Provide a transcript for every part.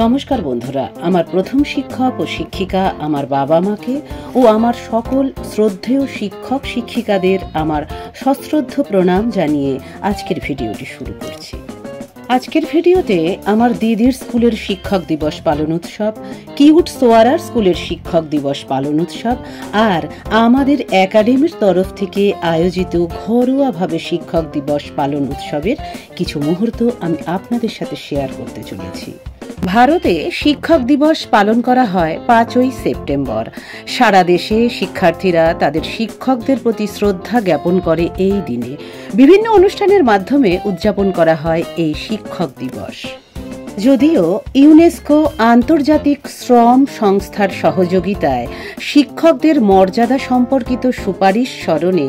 নমস্কার বন্ধুরা, আমার প্রথম শিক্ষক ও শিক্ষিকা আমার বাবা মাকে ও আমার সকল শ্রদ্ধেয় শিক্ষক শিক্ষিকাদের আমার সশ্রদ্ধ প্রণাম জানিয়ে আজকের ভিডিওটি শুরু করছি। আজকের ভিডিওতে আমার দিদির স্কুলের শিক্ষক দিবস পালন উৎসব, কিউট সোয়ারার স্কুলের শিক্ষক দিবস পালন উৎসব আর আমাদের একাডেমির তরফ থেকে আয়োজিত ঘরোয়াভাবে শিক্ষক দিবস পালন উৎসবের কিছু মুহূর্ত আমি আপনাদের সাথে শেয়ার করতে চলেছি। ভারতে শিক্ষক দিবস পালন করা হয় 5ই সেপ্টেম্বর। সারা দেশে শিক্ষার্থীরা তাদের শিক্ষকদের প্রতি শ্রদ্ধা জ্ঞাপন করে এই দিনে। বিভিন্ন অনুষ্ঠানের মাধ্যমে উদযাপন করা হয় এই শিক্ষক দিবস। যদিও ইউনেস্কো আন্তর্জাতিক শ্রম সংস্থার সহযোগিতায় শিক্ষকদের মর্যাদা সম্পর্কিত সুপারিশ স্মরণে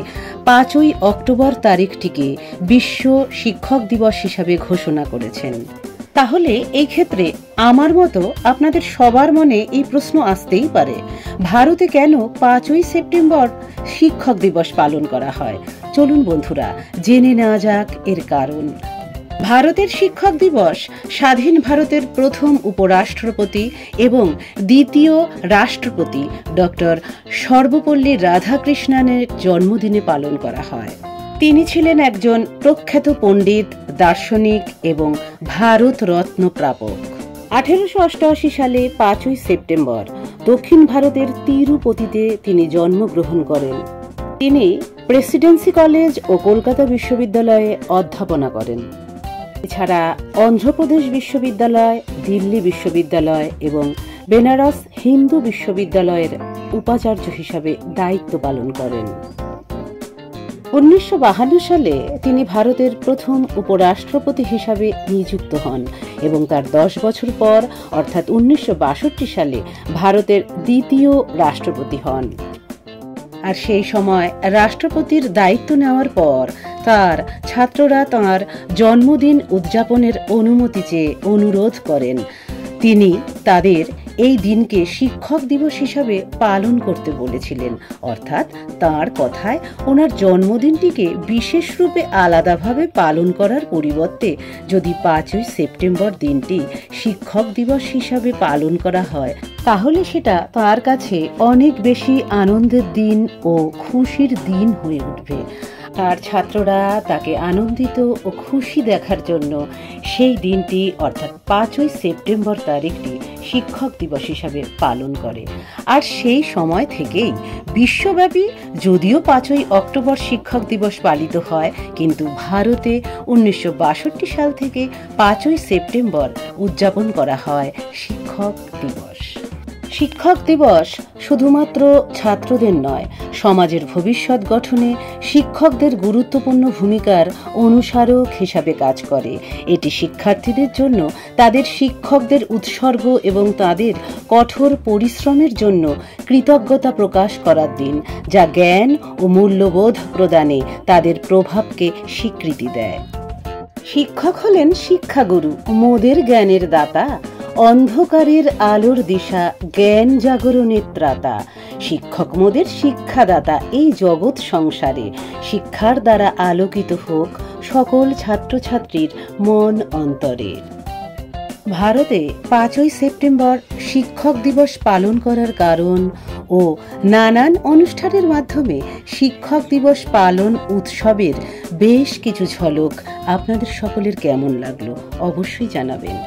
5ই অক্টোবর তারিখটিকে বিশ্ব শিক্ষক দিবস হিসাবে ঘোষণা করেছেন। তাহলে এই ক্ষেত্রে আমার মতো আপনাদের সবার মনে এই প্রশ্ন আসতেই পারে, ভারতে কেন 5ই সেপ্টেম্বর শিক্ষক দিবস পালন করা হয়? চলুন বন্ধুরা, জেনে নেওয়া যাক এর কারণ। ভারতের শিক্ষক দিবস স্বাধীন ভারতের প্রথম উপরাষ্ট্রপতি এবং দ্বিতীয় রাষ্ট্রপতি ডক্টর সর্বপল্লী রাধাকৃষ্ণনের জন্মদিনে পালন করা হয়। তিনি ছিলেন একজন প্রখ্যাত পণ্ডিত, দার্শনিক এবং ভারত রত্ন প্রাপক। 1888 সালে 5ই সেপ্টেম্বর দক্ষিণ ভারতের তিরুপতিতে তিনি জন্মগ্রহণ করেন। তিনি প্রেসিডেন্সি কলেজ ও কলকাতা বিশ্ববিদ্যালয়ে অধ্যাপনা করেন। এছাড়া অন্ধ্রপ্রদেশ বিশ্ববিদ্যালয়, দিল্লি বিশ্ববিদ্যালয় এবং বেনারস হিন্দু বিশ্ববিদ্যালয়ের উপাচার্য হিসাবে দায়িত্ব পালন করেন। 1952 সালে তিনি ভারতের প্রথম উপরাষ্ট্রপতি হিসাবে নিযুক্ত হন এবং তার 10 বছর পর অর্থাৎ 1962 সালে ভারতের দ্বিতীয় রাষ্ট্রপতি হন। আর সেই সময় রাষ্ট্রপতির দায়িত্ব নেওয়ার পর তার ছাত্ররা তাঁর জন্মদিন উদযাপনের অনুমতি চেয়ে অনুরোধ করেন। তিনি তাদের এই দিনকে শিক্ষক দিবস হিসাবে পালন করতে বলেছিলেন, অর্থাৎ তাঁর কথায় ওনার জন্মদিনটিকে বিশেষ রূপে আলাদাভাবে পালন করার পরিবর্তে যদি 5ই সেপ্টেম্বর দিনটি শিক্ষক দিবস হিসাবে পালন করা হয় তাহলে সেটা তার কাছে অনেক বেশি আনন্দের দিন ও খুশির দিন হয়ে উঠবে। তার ছাত্ররা তাকে আনন্দিত ও খুশি দেখার জন্য সেই দিনটি অর্থাৎ 5ই সেপ্টেম্বর তারিখটি শিক্ষক দিবস হিসাবে পালন করে। আর সেই সময় থেকেই বিশ্বব্যাপী যদিও 5ই অক্টোবর শিক্ষক দিবস পালিত হয়, কিন্তু ভারতে 1962 সাল থেকে 5ই সেপ্টেম্বর উদযাপন করা হয় শিক্ষক দিবস। শিক্ষক দিবস শুধুমাত্র ছাত্রদের নয়, সমাজের ভবিষ্যৎ গঠনে শিক্ষকদের গুরুত্বপূর্ণ ভূমিকার অনুস্মারক হিসাবে কাজ করে। এটি শিক্ষার্থীদের জন্য তাদের শিক্ষকদের উৎসর্গ এবং তাদের কঠোর পরিশ্রমের জন্য কৃতজ্ঞতা প্রকাশ করার দিন, যা জ্ঞান ও মূল্যবোধ প্রদানে তাদের প্রভাবকে স্বীকৃতি দেয়। শিক্ষক হলেন শিক্ষাগুরু, মোদের জ্ঞানের দাতা, অন্ধকারের আলোর দিশা, জ্ঞান জাগরণের ত্রাতা। শিক্ষক মোদের শিক্ষাদাতা, এই জগৎ সংসারে শিক্ষার দ্বারা আলোকিত হোক সকল ছাত্রছাত্রীর মন অন্তরে। ভারতে 5ই সেপ্টেম্বর শিক্ষক দিবস পালন করার কারণ ও নানান অনুষ্ঠানের মাধ্যমে শিক্ষক দিবস পালন উৎসবের বেশ কিছু ঝলক আপনাদের সকলের কেমন লাগলো অবশ্যই জানাবেন।